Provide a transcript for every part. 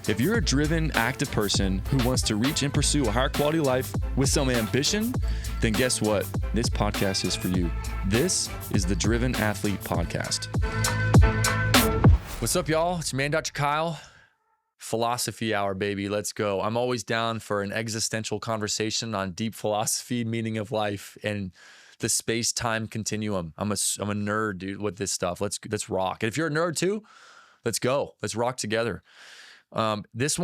If you're a driven, active person who wants to reach and pursue a higher quality life with some ambition, then guess what? This podcast is for you. This is the Driven Athlete Podcast. What's up, y'all? It's your man, Dr. Kyle. Philosophy Hour, baby. Let's go. I'm always down for an existential conversation on deep philosophy, meaning of life, and the space-time continuum. I'm a nerd, dude, with this stuff. Let's rock. And if you're a nerd too, let's go. Let's rock together. This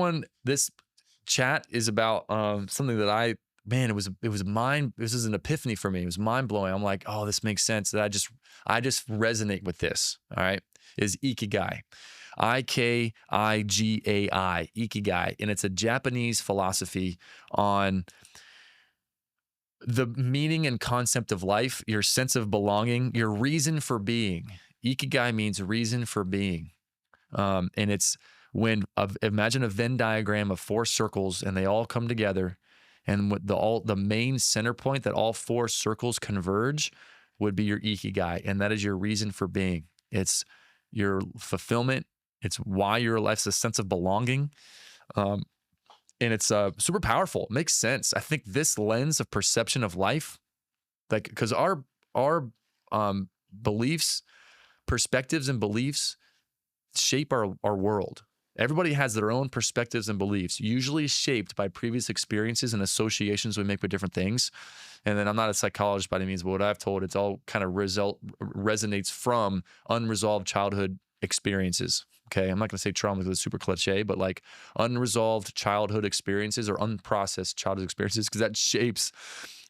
chat is about something that this is an epiphany for me. It was mind blowing. I'm like, oh, this makes sense. That I just resonate with this. All right, is ikigai, ikigai, ikigai, and it's a Japanese philosophy on the meaning and concept of life, your sense of belonging, your reason for being. Ikigai means reason for being, and it's imagine a Venn diagram of 4 circles, and they all come together, and the main center point that all 4 circles converge would be your ikigai, and that is your reason for being. It's your fulfillment. It's why your life's a sense of belonging, and it's super powerful. It makes sense. I think this lens of perception of life, like, because our beliefs, perspectives, and beliefs shape our world. Everybody has their own perspectives and beliefs, usually shaped by previous experiences and associations we make with different things. And then I'm not a psychologist by any means, but what I've told, it's all kind of resonates from unresolved childhood experiences. Okay, I'm not going to say trauma because it's super cliche, but like unresolved childhood experiences or unprocessed childhood experiences, because that shapes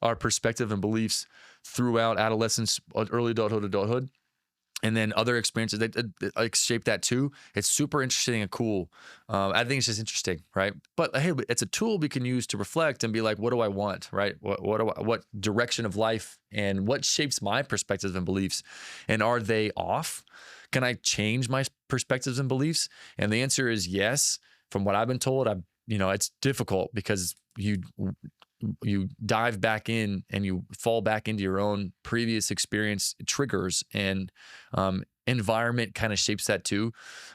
our perspective and beliefs throughout adolescence, early adulthood. And then other experiences that shape that too. It's super interesting and cool. I think it's just interesting, right? But hey, it's a tool we can use to reflect and be like, what do I want, right? What direction of life and what shapes my perspectives and beliefs? And are they off? Can I change my perspectives and beliefs? And the answer is yes. From what I've been told, it's difficult because you dive back in and you fall back into your own previous experience triggers, and environment kind of shapes that too.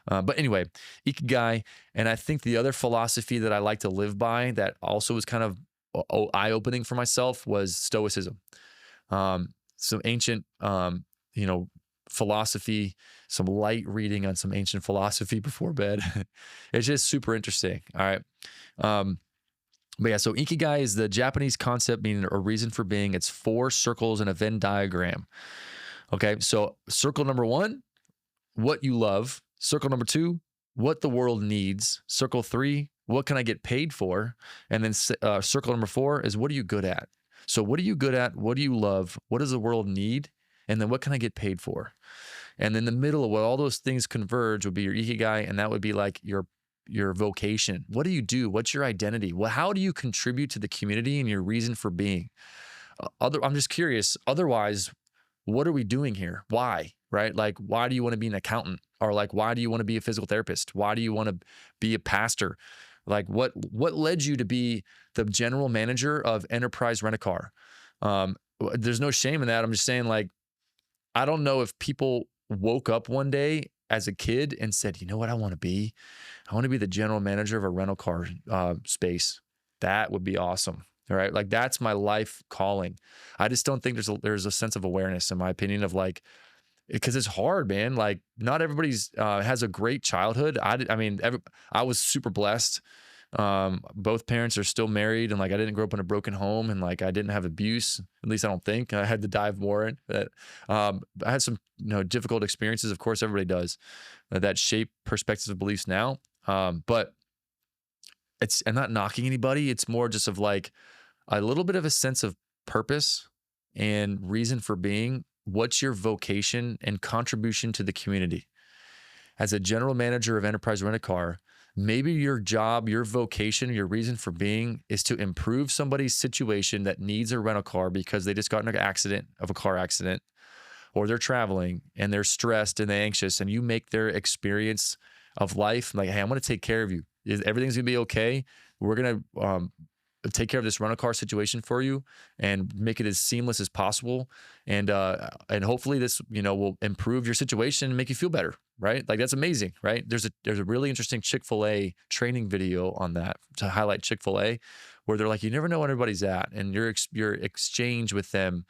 But anyway, ikigai. And I think the other philosophy that I like to live by that also was kind of eye-opening for myself was Stoicism. Some ancient, philosophy, some light reading on some ancient philosophy before bed. It's just super interesting. All right. But yeah, so ikigai is the Japanese concept meaning a reason for being. It's 4 circles in a Venn diagram. Okay, so circle number 1, what you love. Circle number 2, what the world needs. Circle 3, what can I get paid for? And then circle number 4 is what are you good at? So what are you good at? What do you love? What does the world need? And then what can I get paid for? And then the middle of what all those things converge would be your ikigai, and that would be like your vocation. What do you do? What's your identity? Well, how do you contribute to the community and your reason for being? I'm just curious. Otherwise, what are we doing here? Why? Right? Like, why do you want to be an accountant? Or like, why do you want to be a physical therapist? Why do you want to be a pastor? Like, what led you to be the general manager of Enterprise Rent-A-Car? There's no shame in that. I'm just saying, like, I don't know if people woke up one day as a kid and said, you know what I want to be? I want to be the general manager of a rental car space. That would be awesome. All right. Like, that's my life calling. I just don't think there's a sense of awareness, in my opinion, of like, because it's hard, man. Like, not everybody's has a great childhood. I was super blessed. Both parents are still married, and like, I didn't grow up in a broken home, and like, I didn't have abuse. At least I don't think. I had to dive more in that. I had some difficult experiences. Of course, everybody does that shape perspectives and beliefs now. But I'm not knocking anybody. It's more just of like a little bit of a sense of purpose and reason for being. What's your vocation and contribution to the community? As a general manager of Enterprise Rent-A-Car, maybe your job, your vocation, your reason for being is to improve somebody's situation that needs a rental car because they just got in a car accident, or they're traveling and they're stressed and they're anxious, and you make their experience of life like, hey, I'm going to take care of you. Everything's going to be okay. We're going to take care of this rental car situation for you and make it as seamless as possible. And hopefully this, will improve your situation and make you feel better. right? Like that's amazing, right? There's a really interesting Chick-fil-A training video on that to highlight Chick-fil-A, where they're like, you never know where everybody's at, and your exchange with them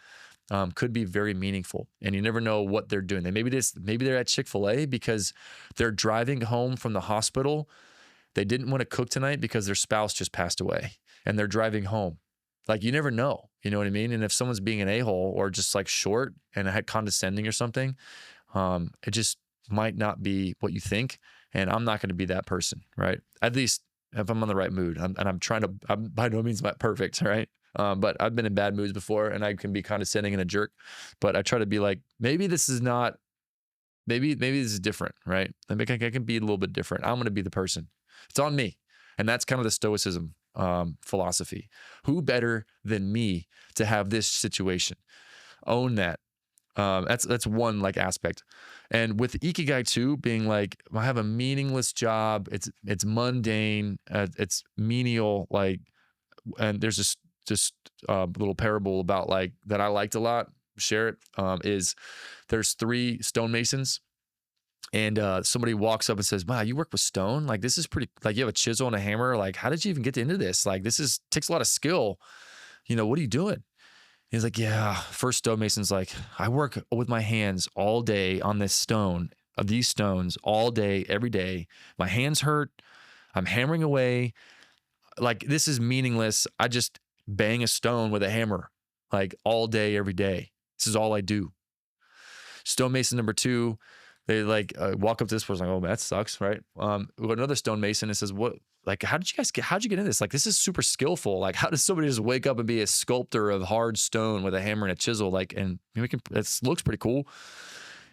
could be very meaningful, and you never know what they're doing. Maybe they're at Chick-fil-A because they're driving home from the hospital. They didn't want to cook tonight because their spouse just passed away, and they're driving home. Like you never know, you know what I mean? And if someone's being an a-hole or just like short and had condescending or something, it just might not be what you think. And I'm not going to be that person, right? At least if I'm on the right mood, I'm by no means not perfect, right? But I've been in bad moods before, and I can be condescending and a jerk. But I try to be like, maybe this is not, maybe this is different, right? I can be a little bit different. I'm going to be the person. It's on me, and that's kind of the Stoicism philosophy. Who better than me to have this situation? Own that. That's one like aspect. And with ikigai too, being like, I have a meaningless job. It's mundane. It's menial. Like, and there's just a little parable about like that I liked a lot. Share it. Is there's 3 stonemasons, and somebody walks up and says, "Wow, you work with stone? Like this is pretty. Like you have a chisel and a hammer. Like how did you even get into this? Like takes a lot of skill. What are you doing?" He's like, "Yeah." First stonemason's like, "I work with my hands all day on this stone, of these stones all day, every day. My hands hurt. I'm hammering away. Like this is meaningless. I just bang a stone with a hammer like all day, every day. This is all I do." Stonemason number 2, they like walk up to this person like, "Oh, that sucks," right? Another stonemason and says, "What? Like, how'd you get in this? Like, this is super skillful. Like, how does somebody just wake up and be a sculptor of hard stone with a hammer and a chisel? Like, and it looks pretty cool."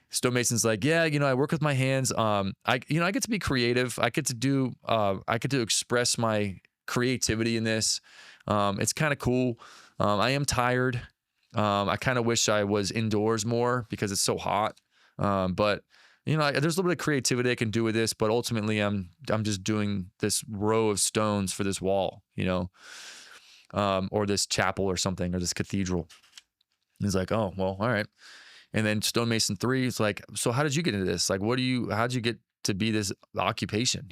Stonemason's like, "Yeah, I work with my hands. I get to be creative. I get to express my creativity in this. It's kind of cool. I am tired. I kind of wish I was indoors more because it's so hot. But there's a little bit of creativity I can do with this, but ultimately I'm just doing this row of stones for this wall, or this chapel or something, or this cathedral." And he's like, "Oh, well, all right." And then stonemason 3 is like, "So how did you get into this? Like, how'd you get to be this occupation?"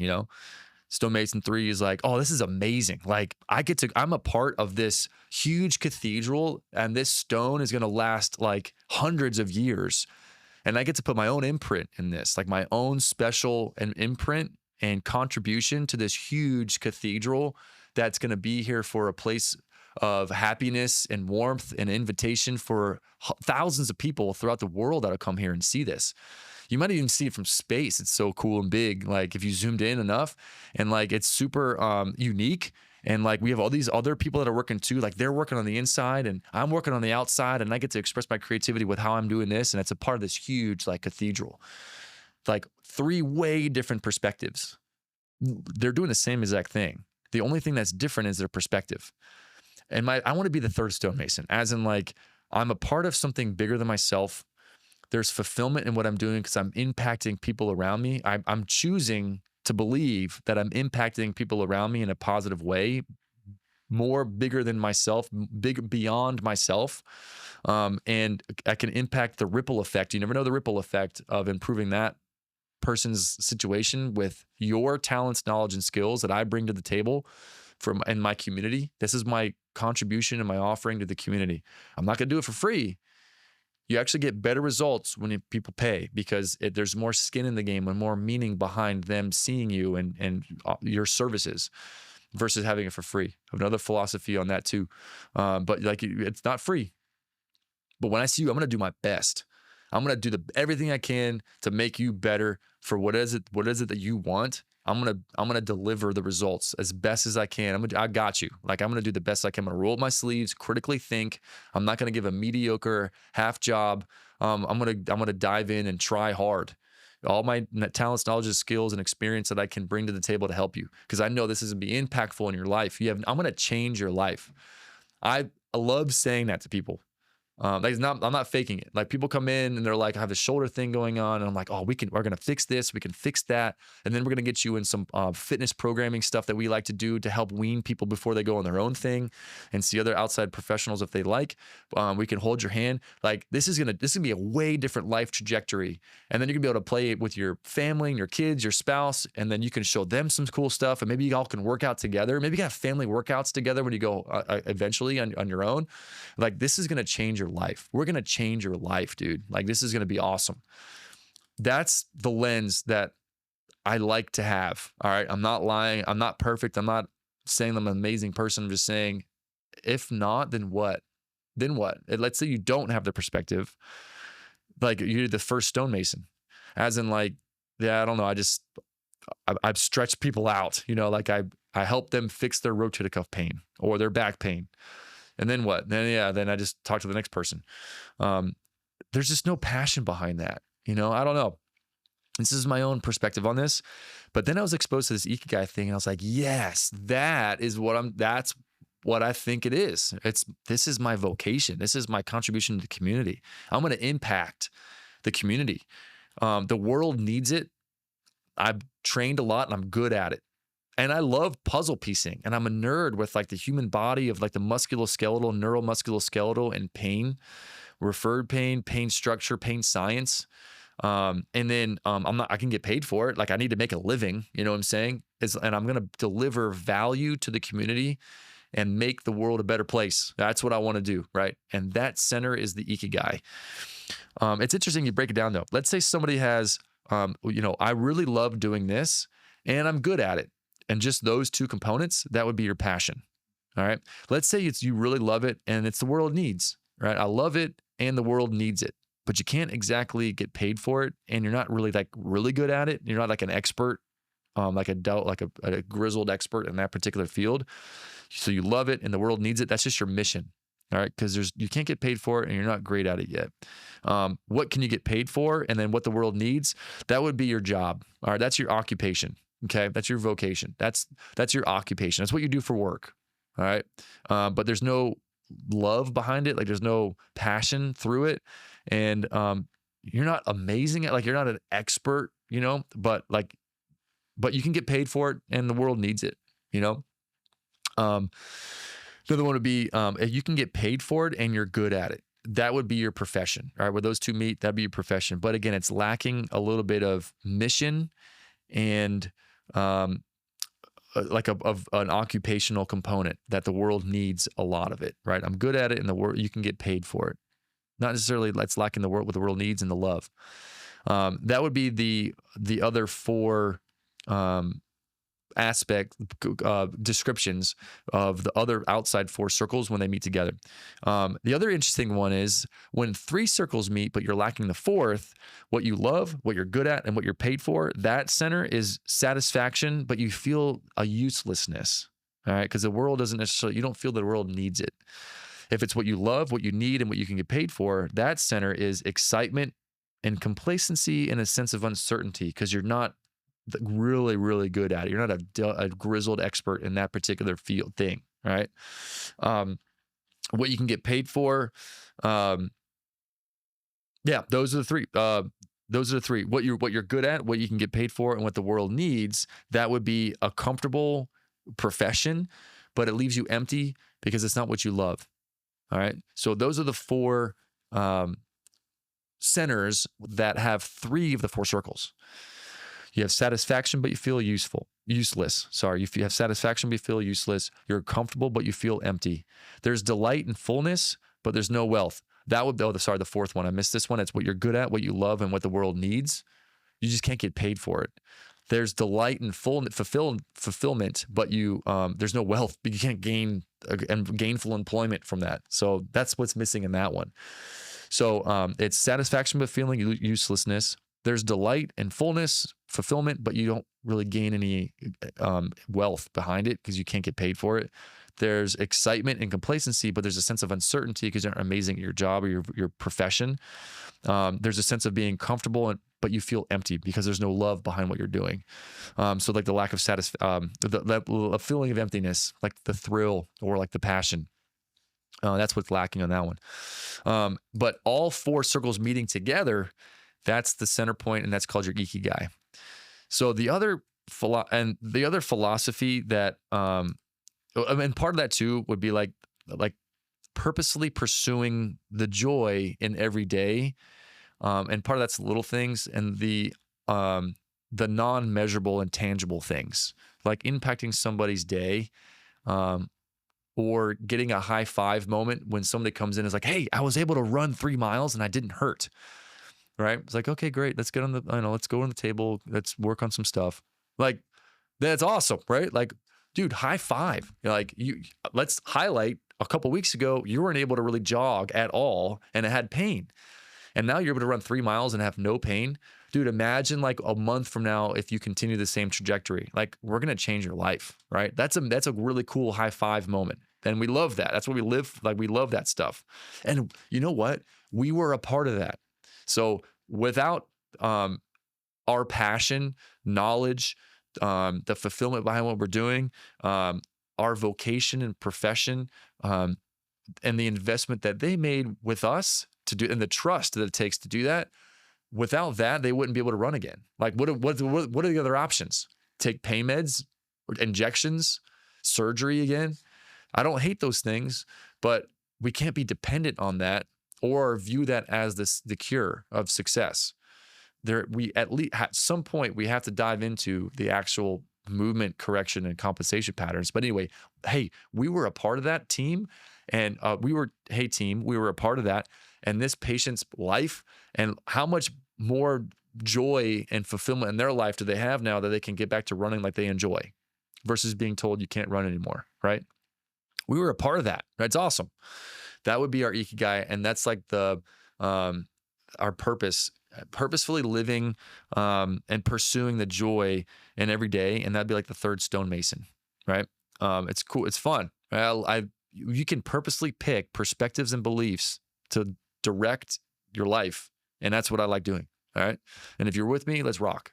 Stonemason 3 is like, "Oh, this is amazing. Like I'm a part of this huge cathedral, and this stone is going to last like hundreds of years. And I get to put my own imprint in this, like my own special and imprint and contribution to this huge cathedral that's going to be here for a place of happiness and warmth and invitation for thousands of people throughout the world that'll come here and see this. You might even see it from space. It's so cool and big. Like if you zoomed in enough, and like it's super unique. And like we have all these other people that are working too. Like they're working on the inside, and I'm working on the outside, and I get to express my creativity with how I'm doing this. And it's a part of this huge like cathedral. Like 3 way different perspectives. They're doing the same exact thing. The only thing that's different is their perspective. And I want to be the third stonemason, as in like I'm a part of something bigger than myself. There's fulfillment in what I'm doing because I'm impacting people around me. I'm choosing to believe that I'm impacting people around me in a positive way, more bigger than myself, bigger beyond myself. And I can impact the ripple effect. You never know the ripple effect of improving that person's situation with your talents, knowledge, and skills that I bring to the table in my community. This is my contribution and my offering to the community. I'm not going to do it for free. You actually get better results when people pay, because there's more skin in the game and more meaning behind them seeing you and your services versus having it for free. I have another philosophy on that too. But like it's not free. But when I see you, I'm going to do my best. I'm going to do everything I can to make you better for what is it that you want. I'm gonna deliver the results as best as I can. I got you. Like I'm gonna do the best I can. I'm gonna roll up my sleeves, critically think. I'm not gonna give a mediocre half job. I'm gonna dive in and try hard. All my talents, knowledge, skills, and experience that I can bring to the table to help you, because I know this is gonna be impactful in your life. I'm gonna change your life. I love saying that to people. Like I'm not faking it. Like people come in and they're like, I have a shoulder thing going on. And I'm like, oh, we're going to fix this. We can fix that. And then we're going to get you in some fitness programming stuff that we like to do to help wean people before they go on their own thing and see other outside professionals if they like. We can hold your hand. Like this is going to be a way different life trajectory. And then you're gonna be able to play with your family and your kids, your spouse, and then you can show them some cool stuff. And maybe you all can work out together. Maybe you can have family workouts together when you go eventually on your own. Like this is gonna change your life. We're gonna change your life, dude. Like this is gonna be awesome. That's the lens that I like to have. All right. I'm not lying. I'm not perfect. I'm not saying I'm an amazing person. I'm just saying, if not, then what? Then what? Let's say you don't have the perspective. Like you're the first stonemason, as in like, yeah, I don't know. I've stretched people out, like I help them fix their rotator cuff pain or their back pain. And then what? Then I just talk to the next person. There's just no passion behind that. I don't know. This is my own perspective on this, but then I was exposed to this ikigai thing and I was like, yes, that's what I think it is. This is my vocation. This is my contribution to the community. I'm going to impact the community. The world needs it. I've trained a lot and I'm good at it. And I love puzzle piecing, and I'm a nerd with like the human body of like the musculoskeletal, neuromusculoskeletal, and pain, referred pain structure, pain science. And then I can get paid for it. Like I need to make a living, you know what I'm saying? And I'm going to deliver value to the community and make the world a better place. That's what I want to do, right? And that center is the ikigai. It's interesting you break it down though. Let's say somebody has, I really love doing this and I'm good at it. And just those two components, that would be your passion. All right. Let's say you really love it and it's the world needs, right? I love it and the world needs it, but you can't exactly get paid for it. And you're not really like really good at it. You're not like an expert, like a grizzled expert in that particular field. So you love it and the world needs it. That's just your mission. All right. Because you can't get paid for it and you're not great at it yet. What can you get paid for? And then what the world needs, that would be your job. All right. That's your occupation. Okay. That's your vocation. That's your occupation. That's what you do for work. All right. But there's no love behind it. Like there's no passion through it. And you're not amazing at, like, you're not an expert, but you can get paid for it and the world needs it, Another one would be, if you can get paid for it and you're good at it, that would be your profession. All right. Where those two meet, that'd be your profession. But again, it's lacking a little bit of mission and, like an occupational component that the world needs a lot of it, right? I'm good at it and the world, you can get paid for it. Not necessarily it's lacking what the world needs and the love. That would be the other four descriptions of the other outside four circles when they meet together. The other interesting one is when three circles meet, but you're lacking the fourth, what you love, what you're good at, and what you're paid for, that center is satisfaction, but you feel a uselessness. All right. Because the world doesn't necessarily, you don't feel the world needs it. If it's what you love, what you need, and what you can get paid for, that center is excitement and complacency and a sense of uncertainty because you're not really, really good at it. You're not a grizzled expert in that particular field thing, right? What you can get paid for, those are the three. Those are the three. What you're good at, what you can get paid for, and what the world needs. That would be a comfortable profession, but it leaves you empty because it's not what you love. All right. So those are the four centers that have three of the four circles. You have satisfaction, but you feel useless. Sorry, you have satisfaction, but you feel useless. You're comfortable, but you feel empty. There's delight and fullness, but there's no wealth. The fourth one. I missed this one. It's what you're good at, what you love, and what the world needs. You just can't get paid for it. There's delight and fulfillment, but there's no wealth. You can't gain gainful employment from that. So that's what's missing in that one. So it's satisfaction, but feeling uselessness. There's delight and fullness, fulfillment, but you don't really gain any wealth behind it because you can't get paid for it. There's excitement and complacency, but there's a sense of uncertainty because you're not amazing at your job or your profession. There's a sense of being comfortable, but you feel empty because there's no love behind what you're doing. So like the lack of a feeling of emptiness, like the thrill or like the passion. That's what's lacking on that one. But all four circles meeting together, that's the center point, and that's called your ikigai. So the other philosophy that, I mean, part of that too would be like purposely pursuing the joy in every day, and part of that's little things, and the non-measurable and tangible things, like impacting somebody's day, um, or getting a high five moment when somebody comes in and is like, "Hey, I was able to run 3 miles and I didn't hurt." Right? It's like, okay, great. Let's get on the, let's go on the table. Let's work on some stuff. Like, that's awesome, right? Like, dude, high five. Like, let's highlight a couple weeks ago, you weren't able to really jog at all and it had pain. And now you're able to run 3 miles and have no pain. Dude, imagine like a month from now, if you continue the same trajectory, like we're going to change your life, right? That's a really cool high five moment. And we love that. That's what we live. Like, we love that stuff. And you know what? We were a part of that. So without our passion, knowledge, the fulfillment behind what we're doing, our vocation and profession, and the investment that they made with us to do, and the trust that it takes to do that, without that, they wouldn't be able to run again. Like, what are the other options? Take pain meds, injections, surgery again? I don't hate those things, but we can't be dependent on that or view that as the cure of success. We at least at some point we have to dive into the actual movement correction and compensation patterns. But anyway, hey, we were a part of that team, and we were a part of that, and this patient's life, and how much more joy and fulfillment in their life do they have now that they can get back to running like they enjoy, versus being told you can't run anymore, right? We were a part of that. That's awesome. That would be our ikigai, and that's like our purpose, purposefully living, and pursuing the joy in every day, and that'd be like the third stonemason, right? It's cool. It's fun. You can purposely pick perspectives and beliefs to direct your life, and that's what I like doing. All right, and if you're with me, let's rock.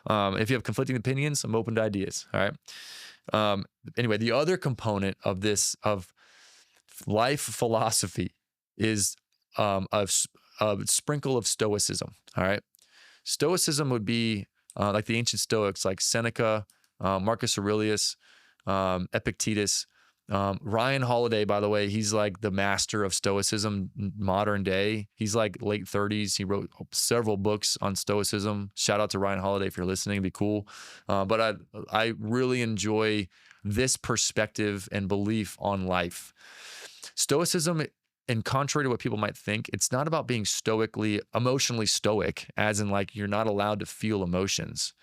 If you have conflicting opinions, I'm open to ideas. All right. Anyway, the other component of this of life philosophy is a sprinkle of Stoicism. All right. Stoicism would be like the ancient Stoics, like Seneca, Marcus Aurelius, Epictetus. Ryan Holiday, by the way, he's like the master of Stoicism modern day. He's like late 30s. He wrote several books on Stoicism. Shout out to Ryan Holiday if you're listening. It'd be cool. But I really enjoy this perspective and belief on life. Stoicism, and contrary to what people might think, it's not about being emotionally stoic, as in like you're not allowed to feel emotions.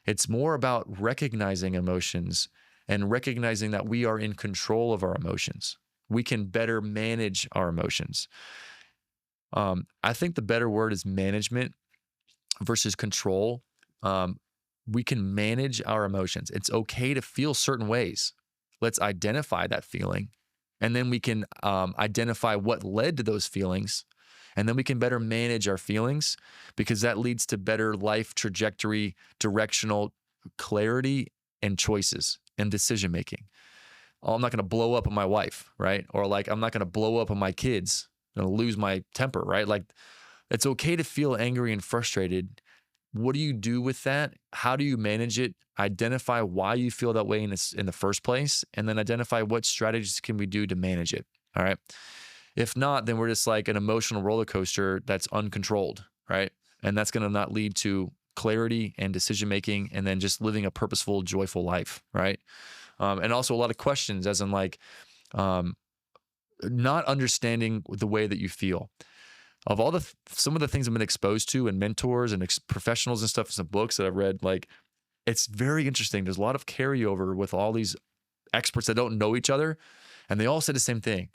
It's more about recognizing emotions and recognizing that we are in control of our emotions. We can better manage our emotions. I think the better word is management versus control. We can manage our emotions. It's okay to feel certain ways. Let's identify that feeling. And then we can identify what led to those feelings. And then we can better manage our feelings, because that leads to better life trajectory, directional clarity, and choices and decision making. Oh, I'm not going to blow up on my wife, right? Or like, I'm not going to blow up on my kids and lose my temper, right? Like, it's okay to feel angry and frustrated. What do you do with that? How do you manage it? Identify why you feel that way in the first place, and then identify what strategies can we do to manage it. All right. If not, then we're just like an emotional roller coaster that's uncontrolled, right? And that's going to not lead to clarity and decision making, and then just living a purposeful, joyful life, right? And also a lot of questions, as in like not understanding the way that you feel. Of all some of the things I've been exposed to, and mentors and professionals and stuff, some books that I've read, like, it's very interesting. There's a lot of carryover with all these experts that don't know each other, and they all say the same thing.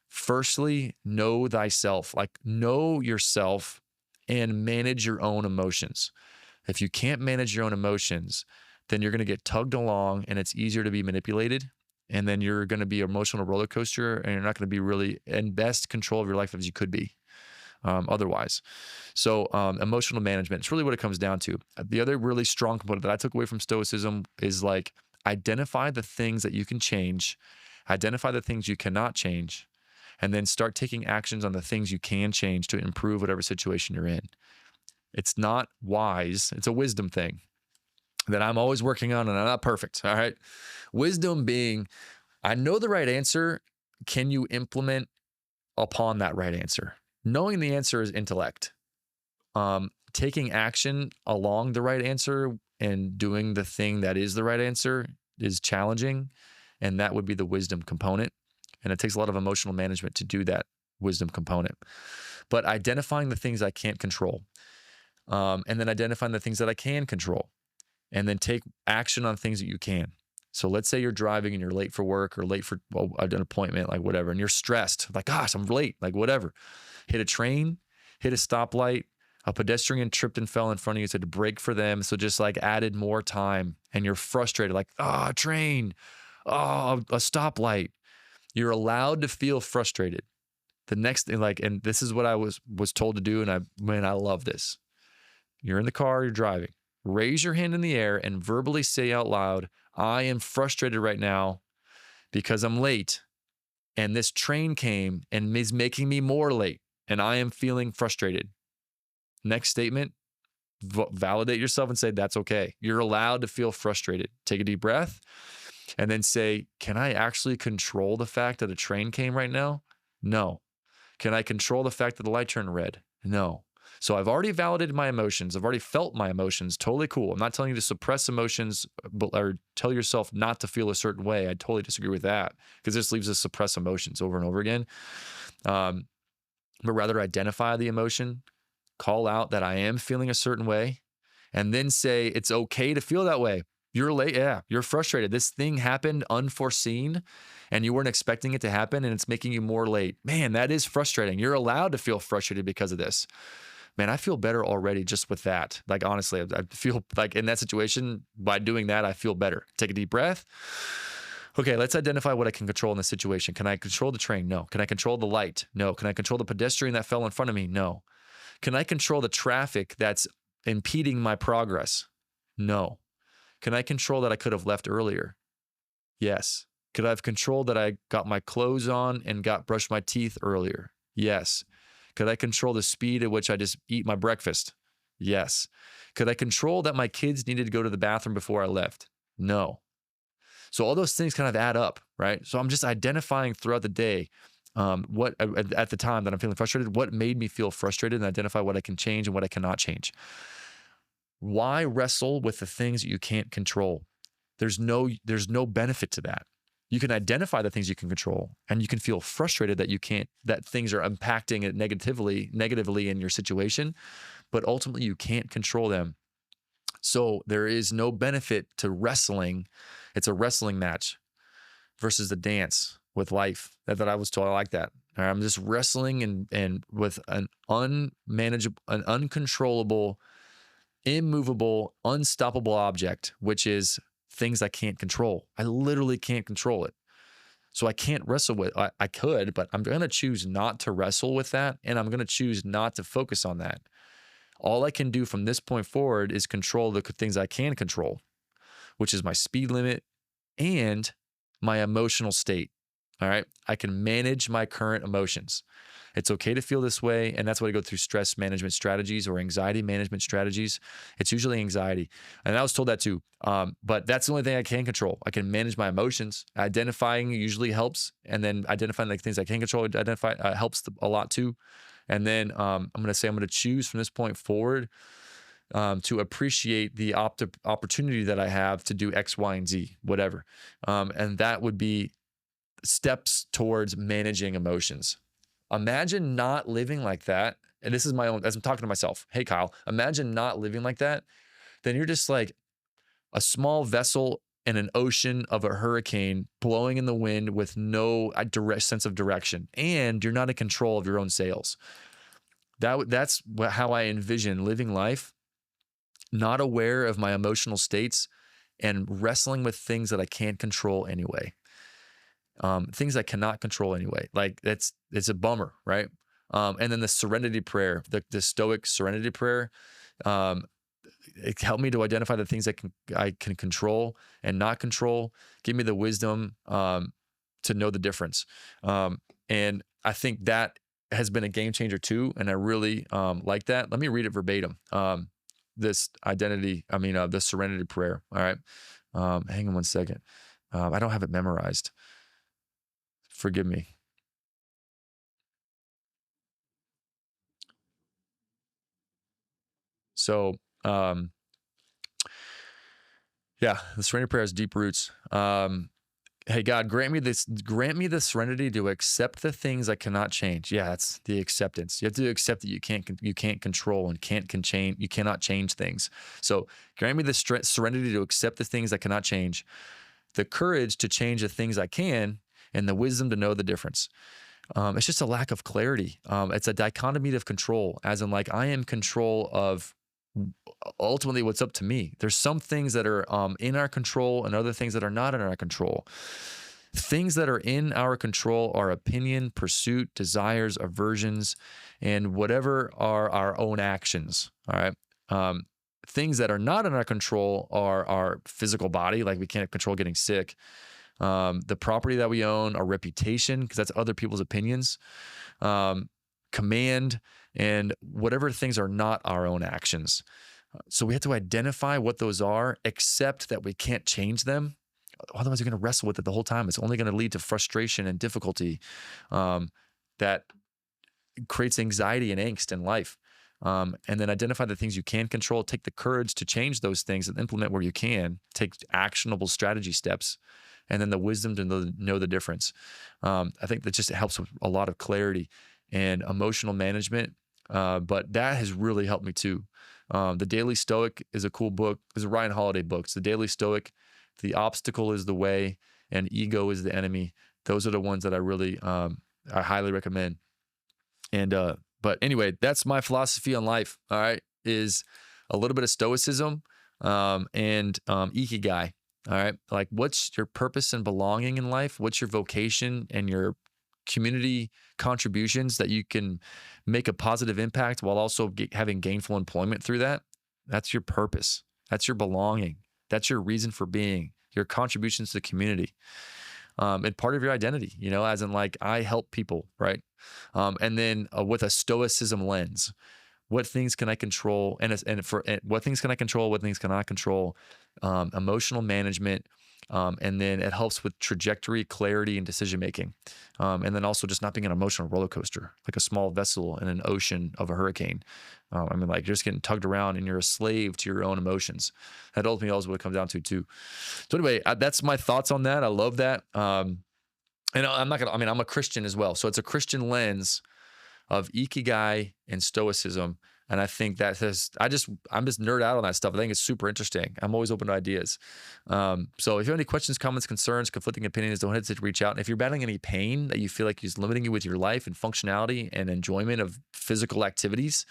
Firstly, know thyself. Like, know yourself and manage your own emotions. If you can't manage your own emotions, then you're going to get tugged along, and it's easier to be manipulated. And then you're going to be an emotional roller coaster, and you're not going to be really in best control of your life as you could be otherwise. So emotional management, it's really what it comes down to. The other really strong component that I took away from Stoicism is like, identify the things that you can change, identify the things you cannot change, and then start taking actions on the things you can change to improve whatever situation you're in. It's not wise. It's a wisdom thing that I'm always working on, and I'm not perfect. All right. Wisdom being, I know the right answer. Can you implement upon that right answer? Knowing the answer is intellect. Taking action along the right answer and doing the thing that is the right answer is challenging. And that would be the wisdom component. And it takes a lot of emotional management to do that wisdom component. But identifying the things I can't control, and then identifying the things that I can control, and then take action on things that you can. So let's say you're driving and you're late for work or late for an appointment, like whatever, and you're stressed, like, gosh, I'm late, like whatever. Hit a train, hit a stoplight, a pedestrian tripped and fell in front of you, so to brake for them. So just like added more time, and you're frustrated, like, a train, a stoplight. You're allowed to feel frustrated. The next thing, like, and this is what I was told to do, and I love this. You're in the car, you're driving. Raise your hand in the air and verbally say out loud, I am frustrated right now because I'm late, and this train came and is making me more late, and I am feeling frustrated. Next statement, validate yourself and say, that's okay. You're allowed to feel frustrated. Take a deep breath and then say, can I actually control the fact that a train came right now? No. Can I control the fact that the light turned red? No. So I've already validated my emotions. I've already felt my emotions. Totally cool. I'm not telling you to suppress emotions or tell yourself not to feel a certain way. I totally disagree with that, because this leaves us suppress emotions over and over again. But rather identify the emotion, call out that I am feeling a certain way, and then say it's okay to feel that way. You're late. Yeah, you're frustrated. This thing happened unforeseen and you weren't expecting it to happen, and it's making you more late. Man, that is frustrating. You're allowed to feel frustrated because of this. Man, I feel better already just with that. Like, honestly, I feel like in that situation, by doing that, I feel better. Take a deep breath. Okay, let's identify what I can control in this situation. Can I control the train? No. Can I control the light? No. Can I control the pedestrian that fell in front of me? No. Can I control the traffic that's impeding my progress? No. Can I control that I could have left earlier? Yes. Could I have controlled that I got my clothes on and brushed my teeth earlier? Yes. Could I control the speed at which I just eat my breakfast? Yes. Could I control that my kids needed to go to the bathroom before I left? No. So all those things kind of add up, right? So I'm just identifying throughout the day what at the time that I'm feeling frustrated, what made me feel frustrated, and identify what I can change and what I cannot change. Why wrestle with the things that you can't control? There's no benefit to that. You can identify the things you can control, and you can feel frustrated that things are impacting it negatively in your situation, but ultimately you can't control them. So there is no benefit to wrestling. It's a wrestling match versus the dance with life that I was told. I like that. All right, I'm just wrestling and with an unmanageable, an uncontrollable, immovable, unstoppable object, which is things I can't control. I literally can't control it. So I can't wrestle with it. I could, but I'm going to choose not to wrestle with that, and I'm going to choose not to focus on that. All I can do from this point forward is control the things I can control, which is my speed limit and my emotional state. All right. I can manage my current emotions. It's okay to feel this way. And that's why I go through stress management strategies or anxiety management strategies. It's usually anxiety. And I was told that too. But that's the only thing I can control. I can manage my emotions. Identifying usually helps. And then identifying the things I can control, helps a lot too. And then I'm going to choose from this point forward to appreciate the opportunity that I have to do X, Y, and Z, whatever. And that would be steps towards managing emotions. Imagine not living like that. And this is my own, as I'm talking to myself. Hey, Kyle, imagine not living like that. Then you're just like a small vessel in an ocean of a hurricane blowing in the wind with no direct sense of direction. And you're not in control of your own sails. That's how I envision living life, not aware of my emotional states and wrestling with things that I can't control anyway. Things I cannot control anyway. Like it's a bummer, right? And then the serenity prayer, the Stoic serenity prayer, it helped me to identify the things I can control and not control. Give me the wisdom to know the difference. And I think that has been a game changer too. And I really like that. Let me read it verbatim. This the serenity prayer. All right. Hang on one second. I don't have it memorized. Forgive me. So, yeah, the serenity prayer has deep roots. Hey God, grant me the serenity to accept the things I cannot change. Yeah, that's the acceptance. You have to accept that you can't control and you cannot change things. So grant me the serenity to accept the things I cannot change, the courage to change the things I can, and the wisdom to know the difference. It's just a lack of clarity. It's a dichotomy of control, as in like I am control of ultimately what's up to me. There's some things that are in our control and other things that are not in our control. Things that are in our control are opinion, pursuit, desires, aversions, and whatever are our own actions. All right. Things that are not in our control are our physical body, like we can't control getting sick. The property that we own, our reputation, because that's other people's opinions, command, and whatever things are not our own actions. So we have to identify what those are, accept that we can't change them. Otherwise, you're going to wrestle with it the whole time. It's only going to lead to frustration and difficulty that creates anxiety and angst in life. And then identify the things you can control, take the courage to change those things and implement where you can, take actionable strategy steps, and then the wisdom to know the difference. I think that just helps with a lot of clarity and emotional management. But that has really helped me too. The Daily Stoic is a cool book. It's a Ryan Holiday book. It's the Daily Stoic. The obstacle is the way, and ego is the enemy. Those are the ones that I really, I highly recommend. And, but anyway, that's my philosophy on life. All right. Is a little bit of stoicism, and, ikigai. All right. Like what's your purpose and belonging in life? What's your vocation and your community contributions that you can make a positive impact while also having gainful employment through that? That's your purpose. That's your belonging. That's your reason for being, your contributions to the community. And part of your identity, as in like I help people, right? And then with a stoicism lens, what things can I control, and what things can I control, what things cannot control, emotional management, and then it helps with trajectory, clarity, and decision making, and then also just not being an emotional roller coaster, like a small vessel in an ocean of a hurricane. Like you're just getting tugged around, and you're a slave to your own emotions. That ultimately is what it comes down to too. So anyway, that's my thoughts on that. I love that. And I'm a Christian as well, so it's a Christian lens of ikigai and stoicism. And I think I'm just nerd out on that stuff. I think it's super interesting. I'm always open to ideas. So if you have any questions, comments, concerns, conflicting opinions, don't hesitate to reach out. And if you're battling any pain that you feel like is limiting you with your life and functionality and enjoyment of physical activities,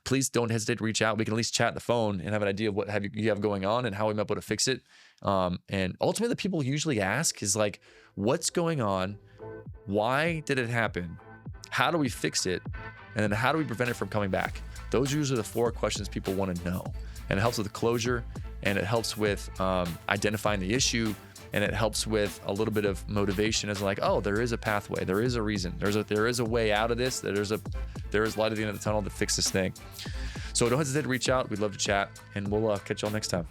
please don't hesitate to reach out. We can at least chat on the phone and have an idea of what you have going on and how we might be able to fix it. And ultimately, the people usually ask is like, what's going on? Why did it happen? How do we fix it? And then how do we prevent it from coming back? Those are usually the 4 questions people want to know. And it helps with closure, and it helps with identifying the issue, and it helps with a little bit of motivation as like, oh, there is a pathway, there is a reason, there is a way out of this, there is light at the end of the tunnel to fix this thing. So don't hesitate to reach out. We'd love to chat, and we'll catch y'all next time.